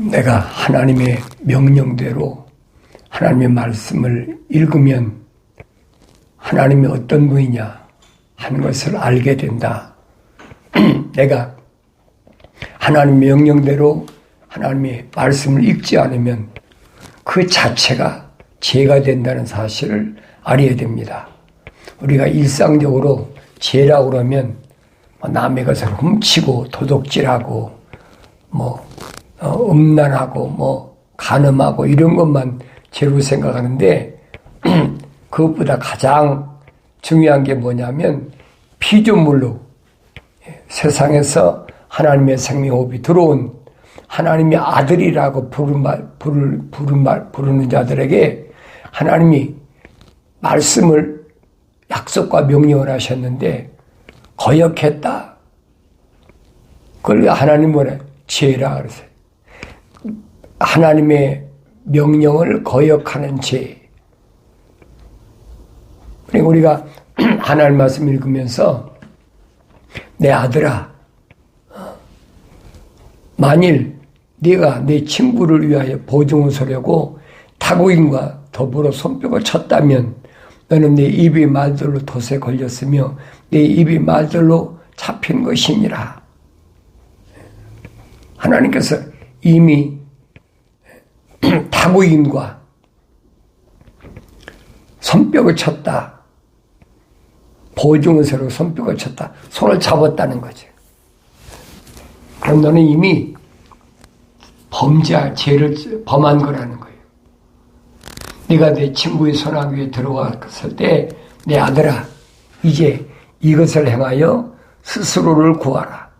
내가 하나님의 명령대로 하나님의 말씀을 읽으면 하나님이 어떤 분이냐 하는 것을 알게 된다. 내가 하나님의 명령대로 하나님의 말씀을 읽지 않으면 그 자체가 죄가 된다는 사실을 알아야 됩니다. 우리가 일상적으로 죄라고 그러면 남의 것을 훔치고 도둑질하고 음란하고 간음하고 이런 것만 죄로 생각하는데 그것보다 가장 중요한 게 뭐냐면 피조물로 세상에서 하나님의 생명호흡이 들어온 하나님의 아들이라고 부르는 자들에게 하나님이 말씀을 약속과 명령을 하셨는데 거역했다. 그걸 하나님 뭐래? 죄라 그러세요. 하나님의 명령을 거역하는 죄. 그러니까 우리가 하나님 말씀 읽으면서 내 아들아, 만일 네가 내 친구를 위하여 보증을 서려고 타국인과 더불어 손뼉을 쳤다면 너는 내 입의 말들로 덫에 걸렸으며 내 입의 말들로 잡힌 것이니라. 하나님께서 이미 타국인과 손뼉을 쳤다. 보증을 서로 손뼉을 쳤다. 손을 잡았다는 거죠. 그럼 너는 이미 범죄할 죄를 범한 거라는 거예요. 네가 내 친구의 손아귀 위에 들어갔을 때 내 아들아 이제 이것을 행하여 스스로를 구하라.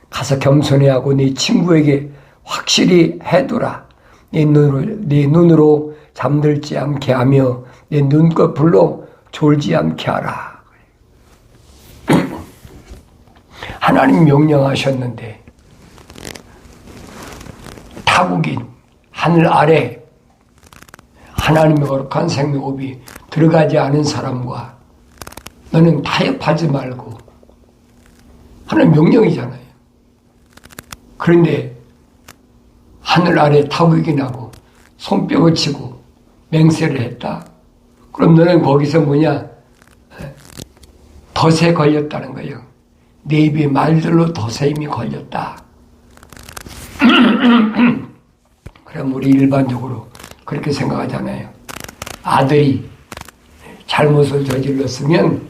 가서 겸손히 하고 네 친구에게 확실히 해두라. 네 눈으로 잠들지 않게 하며 내 눈꺼풀로 졸지 않게 하라. 하나님 명령하셨는데 타국인 하늘 아래 하나님의 거룩한 생명호흡이 들어가지 않은 사람과 너는 타협하지 말고 하나님 명령이잖아요. 그런데 하늘 아래 타국인하고 손뼉을 치고 맹세를 했다. 그럼 너는 거기서 덫에 걸렸다는 거예요. 내 입의 말들로 덫에 이미 걸렸다. 그럼 우리 일반적으로 그렇게 생각하잖아요. 아들이 잘못을 저질렀으면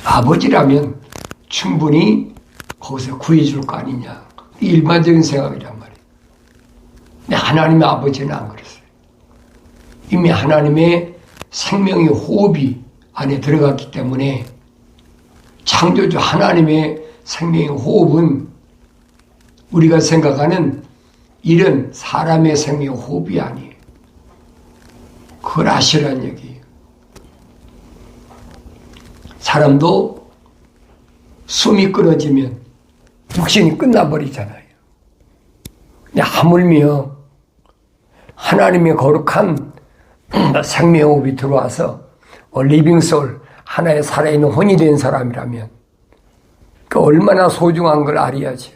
아버지라면 충분히 거기서 구해줄 거 아니냐. 일반적인 생각이란 말이에요. 근데 하나님의 아버지는 안 그랬어요. 이미 하나님의 생명의 호흡이 안에 들어갔기 때문에 창조주 하나님의 생명의 호흡은 우리가 생각하는 이런 사람의 생명의 호흡이 아니에요. 그걸 아시라는 얘기예요. 사람도 숨이 끊어지면 육신이 끝나버리잖아요. 근데 하물며 하나님의 거룩한 생명의 호흡이 들어와서 리빙솔, 하나의 살아있는 혼이 된 사람이라면 그 얼마나 소중한 걸 알아야죠.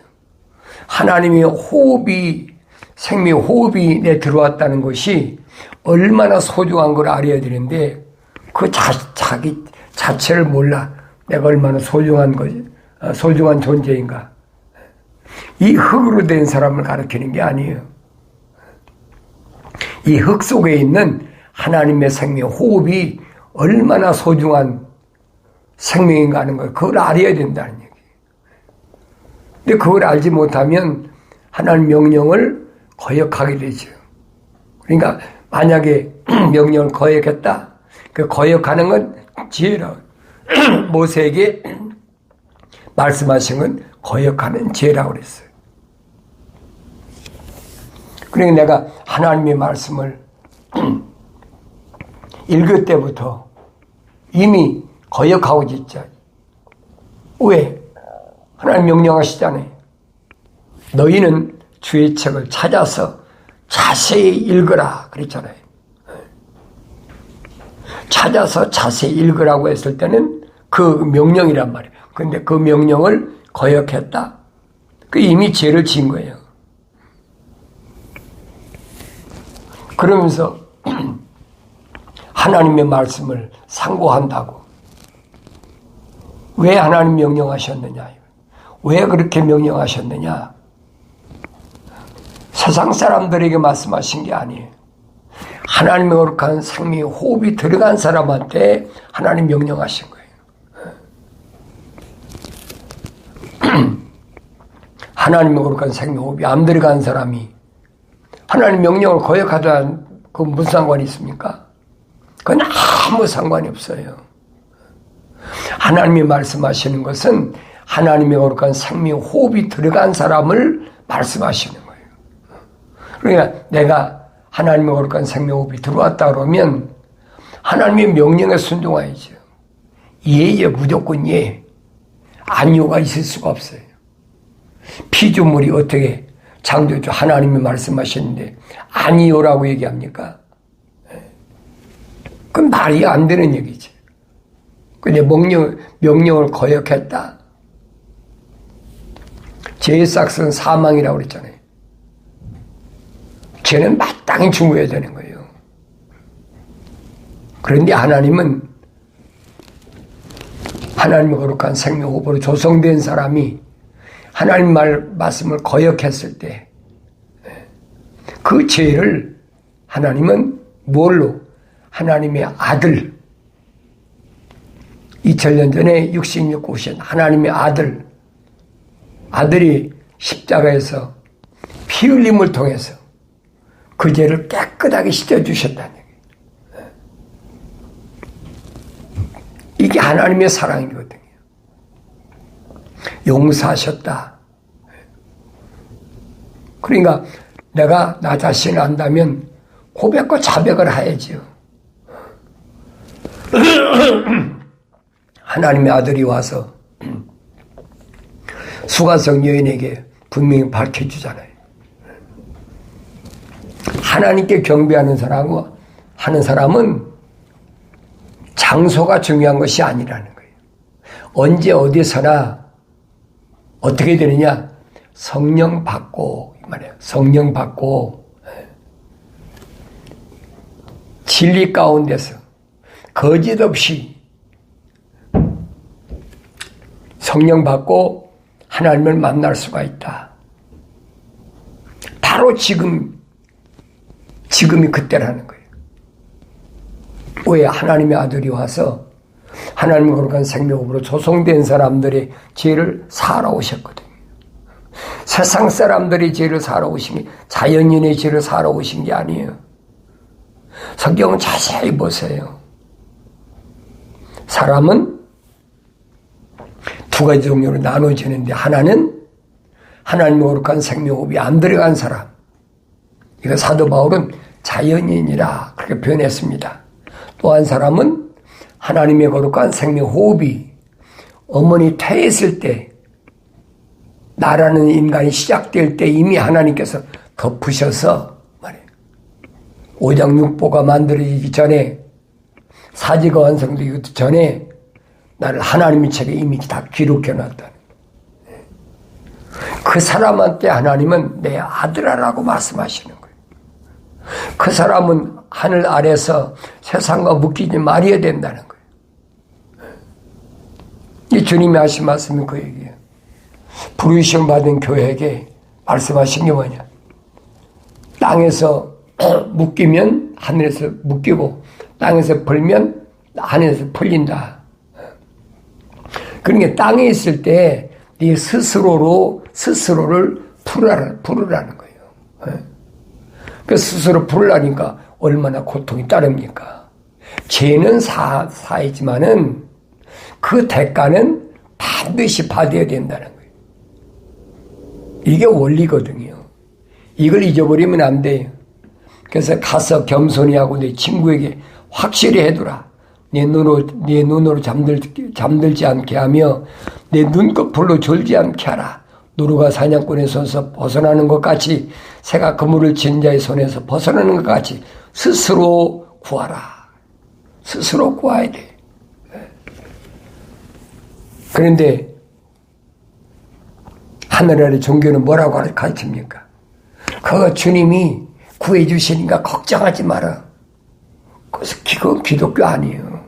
하나님의 호흡이, 생명의 호흡이 내 들어왔다는 것이 얼마나 소중한 걸 알아야 되는데 그 자기 자체를 몰라. 내가 얼마나 소중한 존재인가. 이 흙으로 된 사람을 가르치는 게 아니에요. 이 흙 속에 있는 하나님의 생명 호흡이 얼마나 소중한 생명인가 하는 걸 그걸 알아야 된다는 얘기예요. 근데 그걸 알지 못하면 하나님 명령을 거역하게 되죠. 그러니까 만약에 명령을 거역했다. 그 거역하는 건 죄라고. 모세에게 말씀하신 건 거역하는 죄라고 그랬어요. 그러니까 내가 하나님의 말씀을 읽을 때부터 이미 거역하고 있잖아요. 왜? 하나님 명령하시잖아요. 너희는 주의 책을 찾아서 자세히 읽으라 그랬잖아요. 찾아서 자세히 읽으라고 했을 때는 그 명령이란 말이에요. 그런데 그 명령을 거역했다. 그 이미 죄를 지은 거예요. 그러면서 하나님의 말씀을 상고한다고. 왜 하나님 명령하셨느냐? 왜 그렇게 명령하셨느냐? 세상 사람들에게 말씀하신 게 아니에요. 하나님의 거룩한 생명의 호흡이 들어간 사람한테 하나님 명령하신 거예요. 하나님의 거룩한 생명의 호흡이 안 들어간 사람이 하나님 명령을 거역하다 그 무슨 상관이 있습니까? 그건 아무 상관이 없어요. 하나님이 말씀하시는 것은 하나님의 거룩한 생명의 호흡이 들어간 사람을 말씀하시는 거예요. 그러니까 내가 하나님의 거룩한 생명의 호흡이 들어왔다 그러면 하나님의 명령에 순종해야죠. 예예, 무조건 예. 아니요가 있을 수가 없어요. 피조물이 어떻게 창조주 하나님이 말씀하셨는데 아니요라고 얘기합니까? 그건 말이 안 되는 얘기지. 근데 명령을 거역했다. 죄의 삭은 사망이라고 그랬잖아요. 죄는 마땅히 죽어야 되는 거예요. 그런데 하나님은 하나님의 거룩한 생명호흡으로 조성된 사람이 하나님 말씀을 거역했을 때 그 죄를 하나님은 뭘로? 하나님의 아들, 2000년 전에 육신 입고 오신 하나님의 아들이 십자가에서 피 흘림을 통해서 그 죄를 깨끗하게 씻어주셨다는 얘기예요. 이게 하나님의 사랑이거든요. 용서하셨다. 그러니까 내가 나 자신을 안다면 고백과 자백을 해야지요. 하나님의 아들이 와서 수가성 여인에게 분명히 밝혀주잖아요. 하나님께 경배하는 사람은 장소가 중요한 것이 아니라는 거예요. 언제 어디서나 어떻게 되느냐? 성령 받고, 이 말이에요. 성령 받고, 진리 가운데서 거짓 없이 성령 받고 하나님을 만날 수가 있다. 바로 지금이 그때라는 거예요. 왜? 하나님의 아들이 와서 하나님의 거룩한 생명으로 조성된 사람들의 죄를 사하러 오셨거든요. 세상 사람들의 죄를 사하러 오신 게 자연인의 죄를 사하러 오신 게 아니에요. 성경은 자세히 보세요. 사람은 두 가지 종류로 나눠지는데 하나는 하나님의 거룩한 생명호흡이 안 들어간 사람. 이거 사도 바울은 자연인이라 그렇게 표현했습니다. 또 한 사람은 하나님의 거룩한 생명호흡이 어머니 태했을 때 나라는 인간이 시작될 때 이미 하나님께서 덮으셔서 말이에요. 오장육부가 만들어지기 전에 사지가 완성되기 전에 나를 하나님의 책에 이미 다 기록해놨다. 그 사람한테 하나님은 내 아들아라고 말씀하시는 거예요. 그 사람은 하늘 아래서 세상과 묶이지 말아야 된다는 거예요. 이 주님이 하신 말씀이 그 얘기예요. 부르심 받은 교회에게 말씀하신 게 뭐냐? 땅에서 묶이면 하늘에서 묶이고 땅에서 풀면 하늘에서 풀린다. 그러니까 땅에 있을 때 네 스스로를 풀으라는 거예요. 그 스스로 풀으라니까 얼마나 고통이 따릅니까? 죄는 사이지만은 그 대가는 반드시 받아야 된다는 거예요. 이게 원리거든요. 이걸 잊어버리면 안 돼요. 그래서 가서 겸손히 하고 내 친구에게 확실히 해두라. 내 눈으로 잠들지 않게 하며 내 눈꺼풀로 졸지 않게 하라. 노루가 사냥꾼의 손에서 벗어나는 것 같이 새가 그물을 친 자의 손에서 벗어나는 것 같이 스스로 구하라. 스스로 구해야 돼. 그런데 하늘 아래 종교는 뭐라고 가르칩니까? 그거 주님이 구해주시니까 걱정하지 마라. 그래서 그건 기독교 아니에요.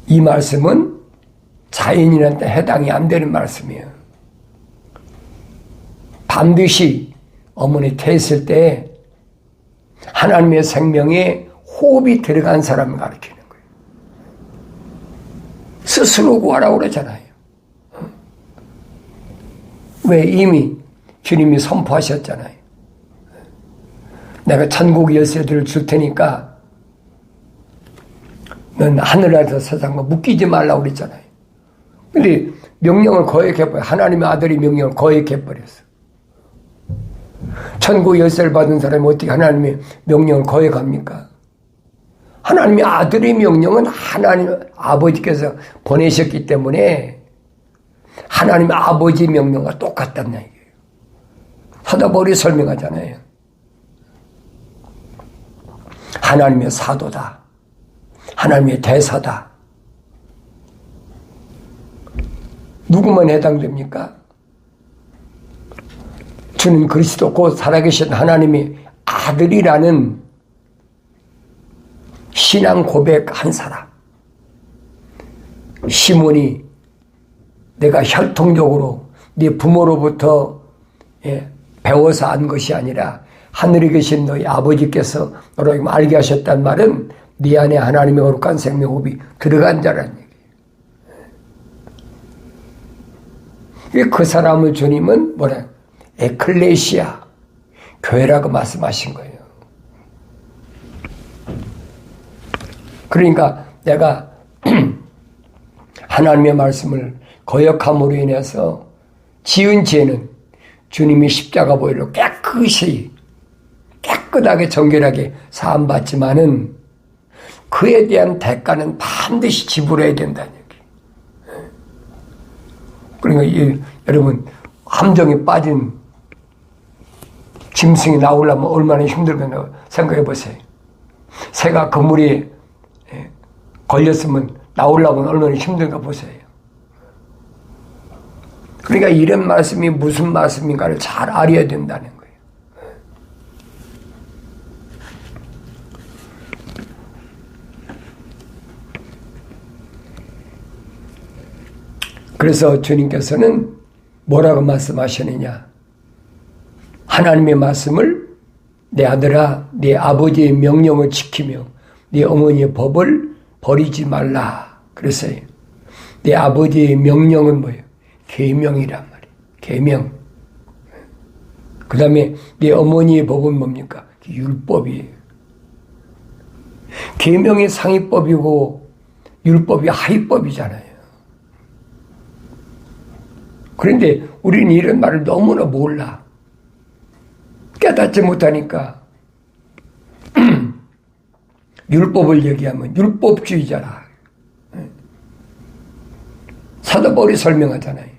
이 말씀은 자연인한테 해당이 안 되는 말씀이에요. 반드시 어머니 태했을 때 하나님의 생명에 호흡이 들어간 사람을 가르치는 거예요. 스스로 구하라고 그러잖아요. 왜? 이미 주님이 선포하셨잖아요. 내가 천국 열쇠들을 줄 테니까 넌 하늘에서 세상과 묶이지 말라고 그랬잖아요. 근데 명령을 거역해버려. 하나님의 아들이 명령을 거역해버렸어. 천국 열쇠를 받은 사람이 어떻게 하나님의 명령을 거역합니까? 하나님의 아들의 명령은 하나님 아버지께서 보내셨기 때문에 하나님의 아버지 명령과 똑같다는 얘기예요. 사도 바울이 설명하잖아요. 하나님의 사도다. 하나님의 대사다. 누구만 해당됩니까? 주님 그리스도 곧 살아계신 하나님의 아들이라는 신앙 고백한 사람. 시몬이 내가 혈통적으로 네 부모로부터 배워서 안 것이 아니라 하늘에 계신 너희 아버지께서 너를 알게 하셨단 말은 네 안에 하나님의 거룩한 생명호흡이 들어간 자라는 얘기예요. 그 사람을 주님은 뭐라? 에클레시아, 교회라고 말씀하신 거예요. 그러니까 내가 하나님의 말씀을 거역함으로 인해서 지은 죄는 주님이 십자가 보혈로 깨끗하게 정결하게 사함받지만은 그에 대한 대가는 반드시 지불해야 된다는 얘기. 그러니까 여러분 함정에 빠진 짐승이 나오려면 얼마나 힘들겠나 생각해 보세요. 새가 그물에 걸렸으면 나오려면 얼마나 힘든가 보세요. 그러니까 이런 말씀이 무슨 말씀인가를 잘 알아야 된다는 거예요. 그래서 주님께서는 뭐라고 말씀하시느냐? 하나님의 말씀을 내 아들아, 네 아버지의 명령을 지키며 네 어머니의 법을 버리지 말라. 그랬어요. 내 아버지의 명령은 뭐예요? 계명이란 말이에요. 계명. 그 다음에 내 어머니의 법은 뭡니까? 율법이에요. 계명이 상위법이고 율법이 하위법이잖아요. 그런데 우리는 이런 말을 너무나 몰라. 깨닫지 못하니까 율법을 얘기하면 율법주의자라. 사도 바울이 설명하잖아요.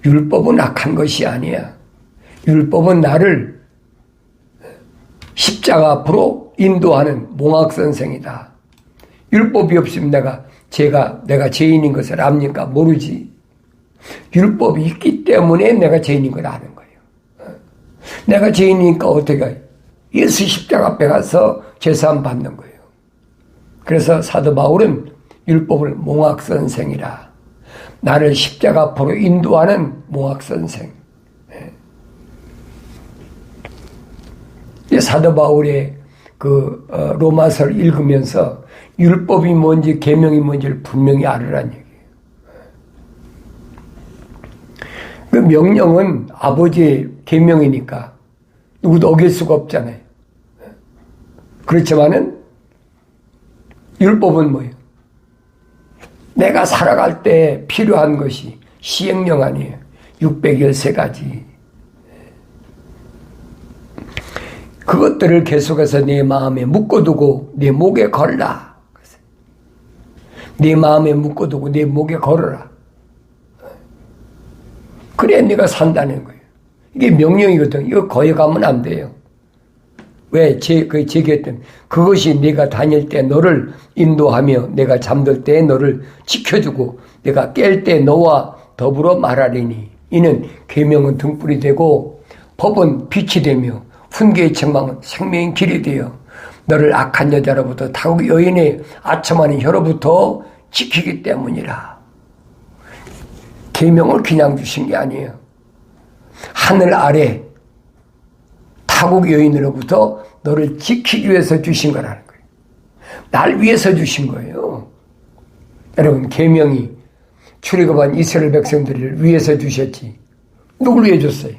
율법은 악한 것이 아니야. 율법은 나를 십자가 앞으로 인도하는 몽학선생이다. 율법이 없으면 내가 죄인인 것을 압니까? 모르지. 율법이 있기 때문에 내가 죄인인 걸 아는 거예요. 내가 죄인이니까 어떻게 해요? 예수 십자가 앞에 가서 제사함 받는 거예요. 그래서 사도 바울은 율법을 몽학선생이라. 나를 십자가 앞으로 인도하는 몽학선생. 사도 바울의 로마서를 읽으면서 율법이 뭔지 계명이 뭔지를 분명히 알으라는 얘기예요. 그 명령은 아버지의 계명이니까 누구도 어길 수가 없잖아요. 그렇지만은 율법은 뭐예요? 내가 살아갈 때 필요한 것이 시행령 아니에요. 613가지. 그것들을 계속해서 내 마음에 묶어두고 내 목에 걸라. 내 마음에 묶어두고 내 목에 걸어라. 그래야 네가 산다는 거예요. 이게 명령이거든. 이거 거역하면 안 돼요. 왜? 제기했던 그것이 네가 다닐 때 너를 인도하며 내가 잠들 때 너를 지켜주고 내가 깰 때 너와 더불어 말하리니 이는 계명은 등불이 되고 법은 빛이 되며 훈계의 책망은 생명의 길이 되어 너를 악한 여자로부터 타국 여인의 아첨하는 혀로부터 지키기 때문이라. 계명을 그냥 주신 게 아니에요. 하늘 아래 타국 여인으로부터 너를 지키기 위해서 주신 거라는 거예요. 날 위해서 주신 거예요. 여러분, 계명이 출애굽한 이스라엘 백성들을 위해서 주셨지 누굴 위해 줬어요?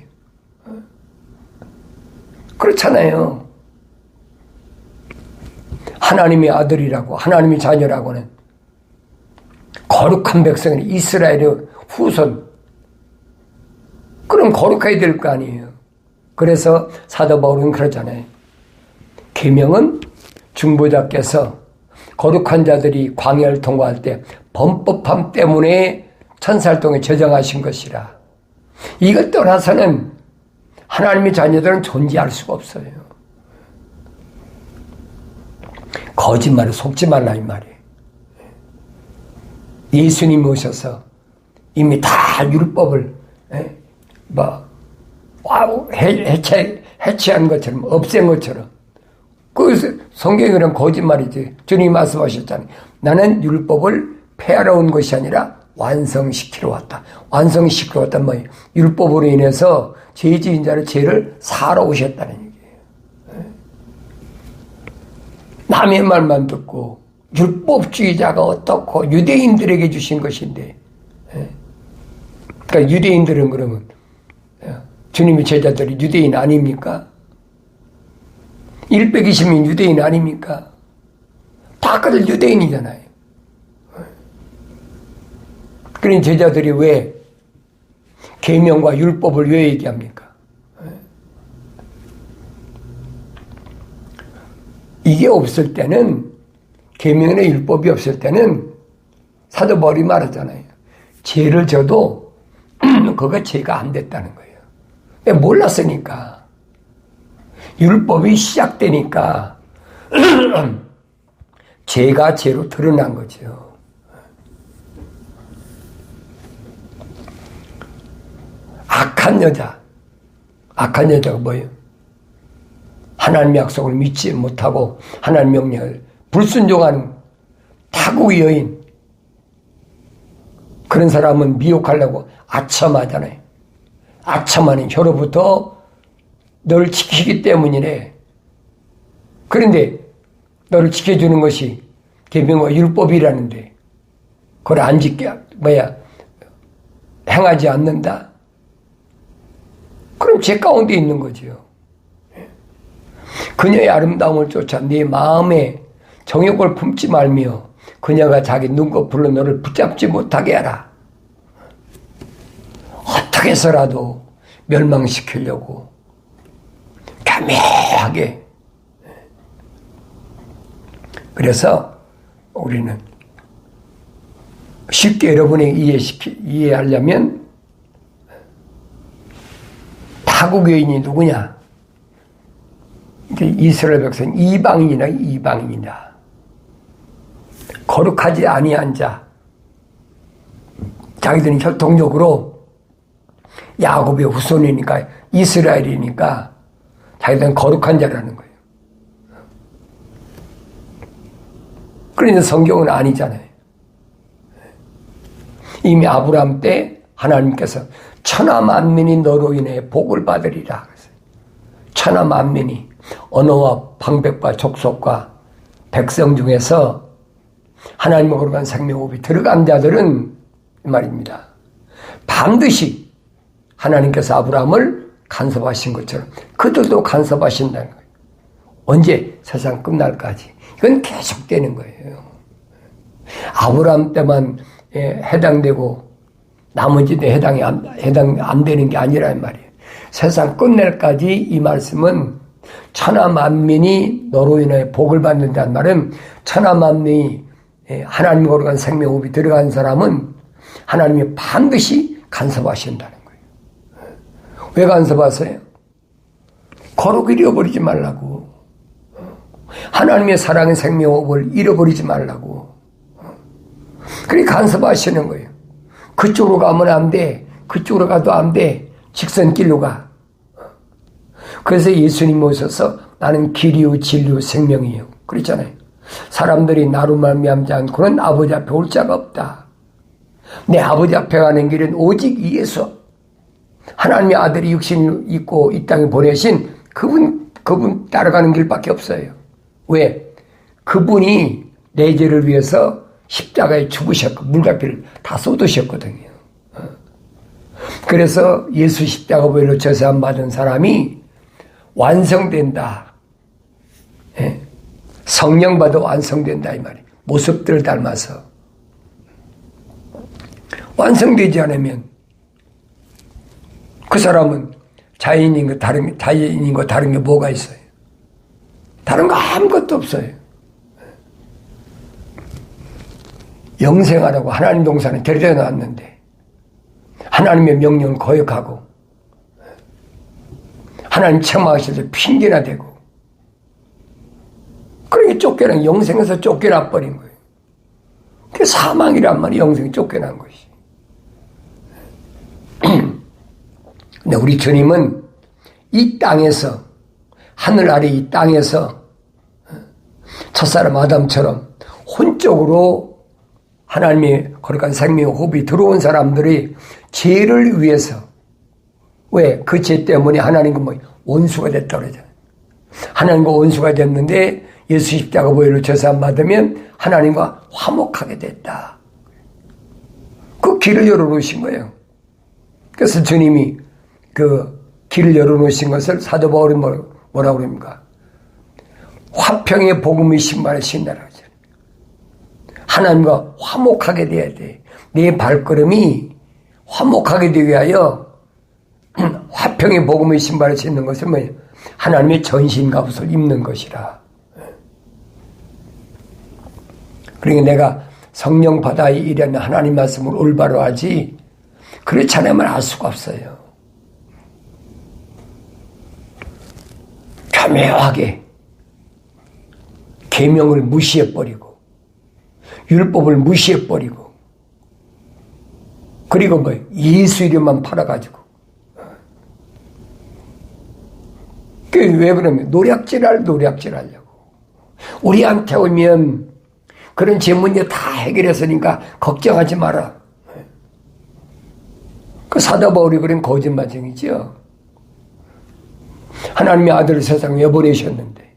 그렇잖아요. 하나님의 아들이라고, 하나님의 자녀라고는 거룩한 백성이 이스라엘의 후손, 그럼 거룩해야 될 거 아니에요. 그래서 사도 바울은 그러잖아요. 계명은 중보자께서 거룩한 자들이 광야를 통과할 때 범법함 때문에 천사를 통해 저정하신 것이라. 이것 떠나서는 하나님의 자녀들은 존재할 수가 없어요. 거짓말에 속지 말라 이 말이에요. 예수님이 오셔서 이미 다 율법을 해체한 것처럼, 없앤 것처럼. 그 성경이 그런 거짓말이지. 주님이 말씀하셨잖아요. 나는 율법을 폐하러 온 것이 아니라 완성시키러 왔다. 완성시키러 왔단 말이에요. 율법으로 인해서 죄지은 자의 죄를 사러 오셨다는 얘기예요. 남의 말만 듣고 율법주의자가 어떻고 유대인들에게 주신 것인데, 그러니까 유대인들은 그러면 주님의 제자들이 유대인 아닙니까? 120명 유대인 아닙니까? 다 그들 유대인이잖아요. 그런 제자들이 왜 계명과 율법을 왜 얘기합니까? 이게 없을 때는, 계명이나 율법이 없을 때는 사도 바울이 말하잖아요. 죄를 져도 그거 죄가 안 됐다는 거예요. 몰랐으니까. 율법이 시작되니까 죄가 죄로 드러난 거죠. 악한 여자가 뭐예요? 하나님의 약속을 믿지 못하고 하나님 명령을 불순종하는 타국의 여인, 그런 사람은 미혹하려고 아첨하잖아요. 아첨하는 혀로부터 너를 지키기 때문이래. 그런데 너를 지켜주는 것이 계명과 율법이라는데 그걸 안 지켜 행하지 않는다? 그럼 죄 가운데 있는 거지요. 그녀의 아름다움을 쫓아 네 마음에 정욕을 품지 말며 그녀가 자기 눈꺼풀로 너를 붙잡지 못하게 하라. 어떻게 해서라도 멸망시키려고 교묘하게. 그래서 우리는 쉽게 여러분에게 이해하려면 타국 여인이 누구냐? 이스라엘 백성 이방인이다. 거룩하지 아니한 자, 자기들은 혈통적으로 야곱의 후손이니까, 이스라엘이니까 자기들은 거룩한 자라는 거예요. 그런데 성경은 아니잖아요. 이미 아브라함 때 하나님께서 천하 만민이 너로 인해 복을 받으리라. 천하 만민이 언어와 방백과 족속과 백성 중에서 하나님의 거룩한 생명호흡이 들어간 자들은 말입니다. 반드시 하나님께서 아브라함을 간섭하신 것처럼 그들도 간섭하신다는 거예요. 언제? 세상 끝날까지. 이건 계속되는 거예요. 아브라함 때만 해당되고 나머지도 해당 안 되는 게 아니란 말이에요. 세상 끝날까지 이 말씀은 천하 만민이 너로 인해 복을 받는다는 말은 천하 만민이 하나님 거룩한 생명호흡이 들어간 사람은 하나님이 반드시 간섭하신다는 거예요. 왜 간섭하세요? 거룩을 잃어버리지 말라고. 하나님의 사랑의 생명호흡을 잃어버리지 말라고. 그렇게 간섭하시는 거예요. 그쪽으로 가면 안 돼. 그쪽으로 가도 안 돼. 직선길로 가. 그래서 예수님이 오셔서 나는 길이요 진리요 생명이요. 그랬잖아요. 사람들이 나로 말미암지 않고는 아버지 앞에 올 자가 없다. 내 아버지 앞에 가는 길은 오직 예수. 하나님의 아들이 육신을 입고 이 땅에 보내신 그분 따라가는 길밖에 없어요. 왜? 그분이 내 죄를 위해서 십자가에 죽으셨고 물가피를 다 쏟으셨거든요. 그래서 예수 십자가 보혈로 제사함 받은 사람이 완성된다. 예? 성령 받아 완성된다 이 말이에요. 모습들을 닮아서. 완성되지 않으면 그 사람은 자연인과 다른 게 뭐가 있어요? 다른 거 아무것도 없어요. 영생하라고 하나님 동산에 데려다 놨는데 하나님의 명령을 거역하고 하나님 책망하실 때 핑계나 대고 그러니 쫓겨난 영생에서 쫓겨나 버린 거예요. 그게 사망이란 말이 영생이 쫓겨난 것이. 근데 우리 주님은 이 땅에서 하늘 아래 이 땅에서 첫사람 아담처럼 혼적으로 하나님의 거룩한 생명의 호흡이 들어온 사람들이 죄를 위해서 왜? 그 죄 때문에 하나님과 원수가 됐다고 그러잖아요. 하나님과 원수가 됐는데 예수 십자가 보혈로 제사함 받으면 하나님과 화목하게 됐다. 그 길을 열어놓으신 거예요. 그래서 주님이 그 길을 열어놓으신 것을 사도 바울이 뭐라고 그럽니까? 화평의 복음의 신발을 신다라고 하죠. 하나님과 화목하게 돼야 돼. 내 발걸음이 화목하게 되기 위하여 화평의 복음의 신발을 신는 것은 뭐예요? 하나님의 전신갑옷을 입는 것이라. 그러니까 내가 성령 바다에 일하는 하나님 말씀을 올바로 하지 그렇지 않으면 알 수가 없어요. 교묘하게 계명을 무시해버리고 율법을 무시해버리고 그리고 예수 이름만 팔아가지고 왜 그러면 노략질 하려고 우리한테 오면 그런 제 문제 다 해결했으니까 걱정하지 마라. 그 사도 바울이 그런 거짓말쟁이죠. 하나님의 아들을 세상에 보내셨는데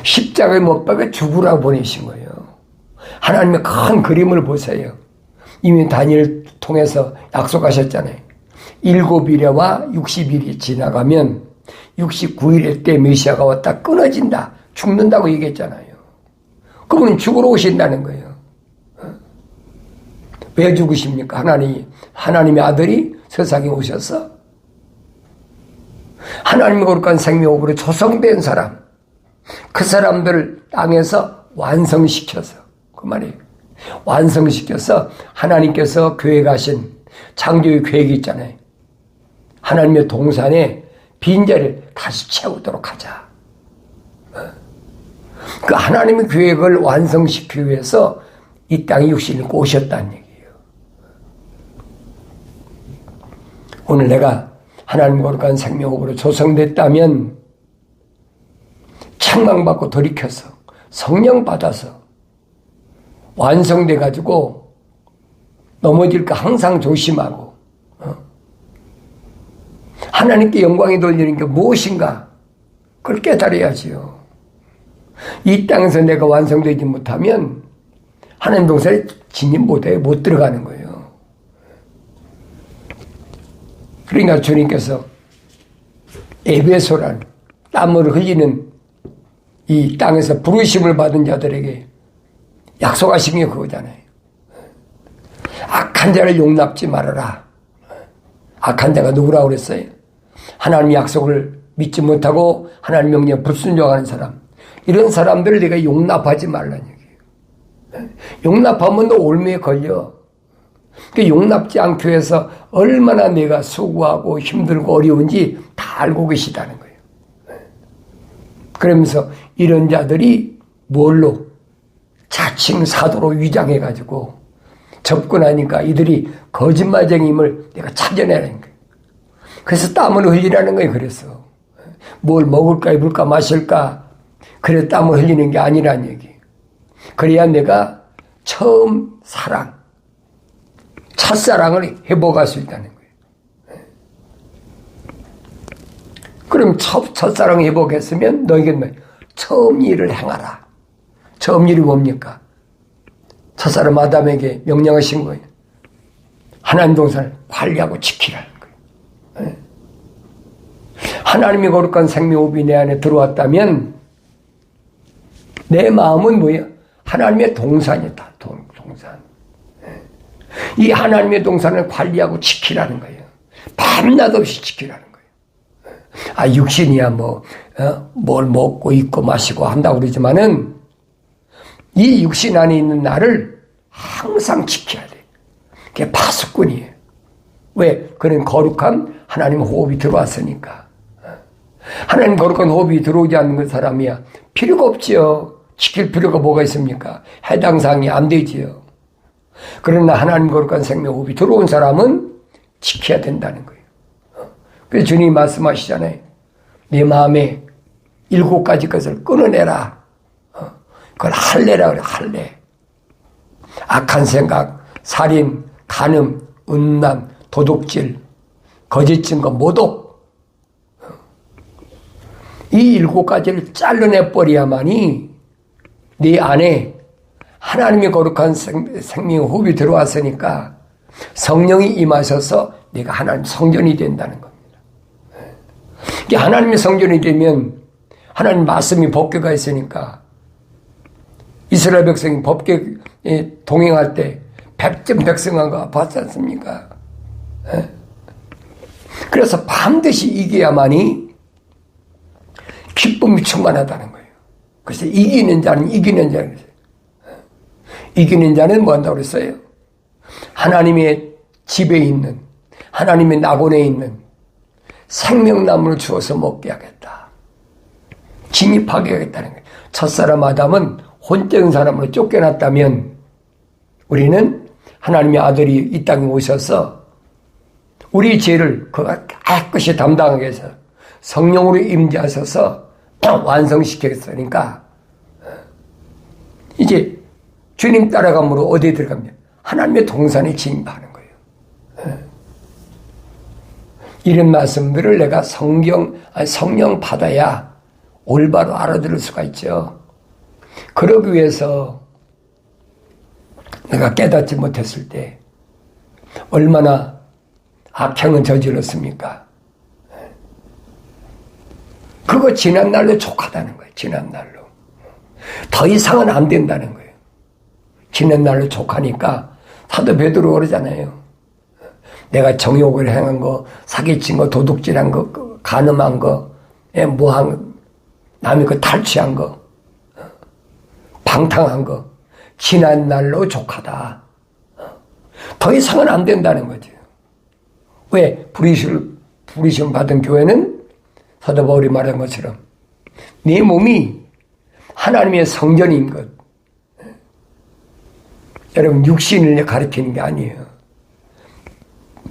십자가에 못 박아 죽으라고 보내신 거예요. 하나님의 큰 그림을 보세요. 이미 다니엘 통해서 약속하셨잖아요. 7일에와 60일이 지나가면 69일에 때 메시아가 왔다 끊어진다. 죽는다고 얘기했잖아요. 그분은 죽으러 오신다는 거예요. 왜 죽으십니까? 하나님의 아들이 세상에 오셔서 하나님의 거룩한 생명으로 조성된 사람, 그 사람들을 땅에서 완성시켜서, 그 말이에요. 완성시켜서 하나님께서 계획하신 창조의 계획이 있잖아요. 하나님의 동산에 빈자리를 다시 채우도록 하자. 그 하나님의 계획을 완성시키기 위해서 이 땅에 육신을 입고 오셨다는 얘기예요. 오늘 내가 하나님 거룩한 생명으로 조성됐다면 책망받고 돌이켜서 성령 받아서 완성돼 가지고 넘어질까 항상 조심하고 하나님께 영광이 돌리는 게 무엇인가 그걸 깨달아야지요. 이 땅에서 내가 완성되지 못하면 하나님 동산에 진입 못해요. 못 들어가는 거예요. 그러니까 주님께서 에베소란 땀을 흘리는 이 땅에서 부르심을 받은 자들에게 약속하신 게 그거잖아요. 악한 자를 용납지 말아라. 악한 자가 누구라고 그랬어요? 하나님 약속을 믿지 못하고 하나님 명령에 불순종하는 사람. 이런 사람들을 내가 용납하지 말라는 얘기예요. 용납하면 너 올매에 걸려. 용납지 않기 위해서 얼마나 내가 수고하고 힘들고 어려운지 다 알고 계시다는 거예요. 그러면서 이런 자들이 뭘로? 자칭 사도로 위장해가지고 접근하니까 이들이 거짓말쟁이임을 내가 찾아내는 거예요. 그래서 땀을 흘리라는 거예요. 그래서 뭘 먹을까 입을까 마실까 그래 땀을 흘리는 게 아니란 얘기. 그래야 내가 처음 사랑, 첫사랑을 회복할 수 있다는 거예요. 그럼 첫사랑을 회복했으면 너에게 처음 일을 행하라. 처음 일이 뭡니까? 첫사람 아담에게 명령하신 거예요. 하나님 동산을 관리하고 지키라는 거예요. 하나님이 거룩한 생명호흡이 내 안에 들어왔다면 내 마음은 뭐야? 하나님의 동산이다. 동산. 이 하나님의 동산을 관리하고 지키라는 거예요. 밤낮 없이 지키라는 거예요. 육신이야 뭘 먹고 입고 마시고 한다고 그러지만은 이 육신 안에 있는 나를 항상 지켜야 돼. 그게 파수꾼이에요. 왜? 그는 거룩한 하나님 호흡이 들어왔으니까. 하나님 거룩한 호흡이 들어오지 않는 사람이야. 필요가 없지요. 지킬 필요가 뭐가 있습니까? 해당 사항이 안 되지요. 그러나 하나님 거룩한 생명 호흡이 들어온 사람은 지켜야 된다는 거예요. 그래서 주님이 말씀하시잖아요. 네 마음에 7가지 것을 끊어내라. 그걸 할례라 그래. 할례. 악한 생각, 살인, 간음, 음란, 도둑질, 거짓 증거, 모독. 이 7가지를 잘라내버려야만이 네 안에 하나님의 거룩한 생명 호흡이 들어왔으니까 성령이 임하셔서 네가 하나님 성전이 된다는 겁니다. 이게 하나님의 성전이 되면 하나님 말씀이 법궤가 있으니까 이스라엘 백성이 법궤에 동행할 때 백전백승한 거 봤지 않습니까? 그래서 반드시 이겨야만이 기쁨이 충만하다는 거예요. 그래서 이기는 자는 이기는 자는 뭐 한다고 그랬어요? 하나님의 집에 있는, 하나님의 낙원에 있는 생명나무를 주어서 먹게 하겠다. 진입하게 하겠다는 거예요. 첫사람 아담은 혼적인 사람으로 쫓겨났다면 우리는 하나님의 아들이 이 땅에 오셔서 우리 죄를 그가 깨끗이 담당하게 해서 성령으로 임재하셔서 완성시켰으니까 이제 주님 따라감으로 어디에 들어갑니까? 하나님의 동산에 진입하는 거예요. 이런 말씀들을 내가 성령 받아야 올바로 알아들을 수가 있죠. 그러기 위해서 내가 깨닫지 못했을 때 얼마나 악행은 저질렀습니까? 그거 지난 날로 족하다는 거예요. 지난 날로. 더 이상은 안 된다는 거예요. 지난 날로 족하니까 사도 베드로 그러잖아요. 내가 정욕을 행한 거, 사기친 거, 도둑질한 거, 간음한 거, 뭐한 남의 거 탈취한 거, 방탕한 거, 지난 날로 족하다. 더 이상은 안 된다는 거죠. 왜? 부르심 받은 교회는 사도 바울이 말한 것처럼 네 몸이 하나님의 성전인 것. 여러분, 육신을 가리키는 게 아니에요.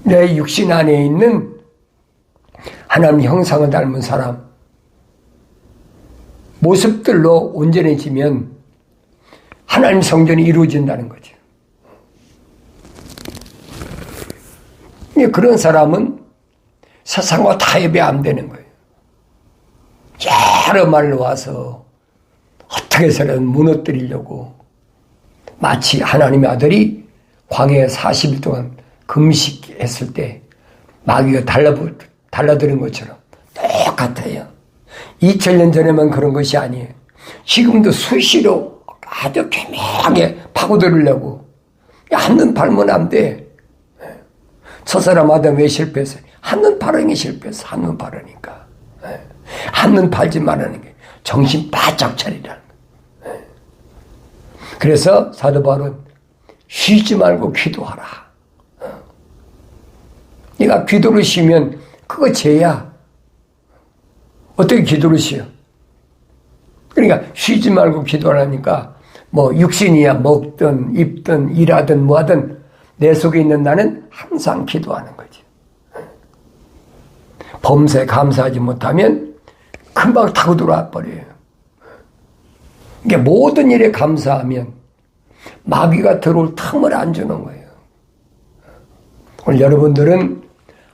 내 육신 안에 있는 하나님 형상을 닮은 사람 모습들로 온전해지면 하나님 성전이 이루어진다는 거죠. 그런 사람은 세상과 타협이 안 되는 거예요. 여러 말로 와서 어떻게 해서든 무너뜨리려고 마치 하나님의 아들이 광야에 40일 동안 금식했을 때 마귀가 달라드는 것처럼 똑같아요. 2000년 전에만 그런 것이 아니에요. 지금도 수시로 아주 교묘하게 파고들으려고 한눈 팔면 안 돼. 첫사람 아담 왜 실패했어요? 한눈 파르니 실패했어. 한눈 파르니까. 한눈 팔지 말라는 게 정신 바짝 차리라는 거예요. 그래서 사도 바울은 쉬지 말고 기도하라. 네가 기도를 쉬면 그거 죄야. 어떻게 기도를 쉬어? 그러니까 쉬지 말고 기도하라니까 뭐 육신이야 먹든 입든 일하든 뭐하든 내 속에 있는 나는 항상 기도하는 거지. 범사에 감사하지 못하면 금방 타고 들어와 버려요. 이게 모든 일에 감사하면 마귀가 들어올 틈을 안 주는 거예요. 오늘 여러분들은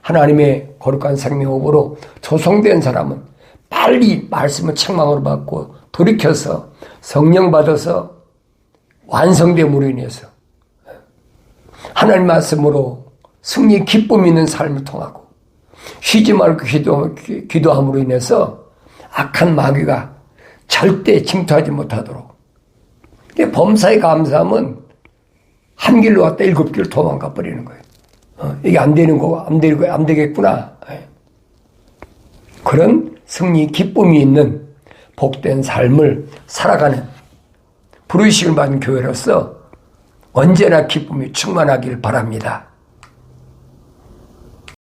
하나님의 거룩한 생명으로 조성된 사람은 빨리 말씀을 책망으로 받고 돌이켜서 성령 받아서 완성됨으로 인해서 하나님 말씀으로 승리 기쁨 있는 삶을 통하고 쉬지 말고 기도함으로 인해서 악한 마귀가 절대 침투하지 못하도록. 범사에 감사하면 한 길로 왔다 7길 도망가 버리는 거예요. 이게 안 되는 거고 안 되겠구나. 그런 승리 기쁨이 있는 복된 삶을 살아가는 부르심을 받은 교회로서 언제나 기쁨이 충만하길 바랍니다.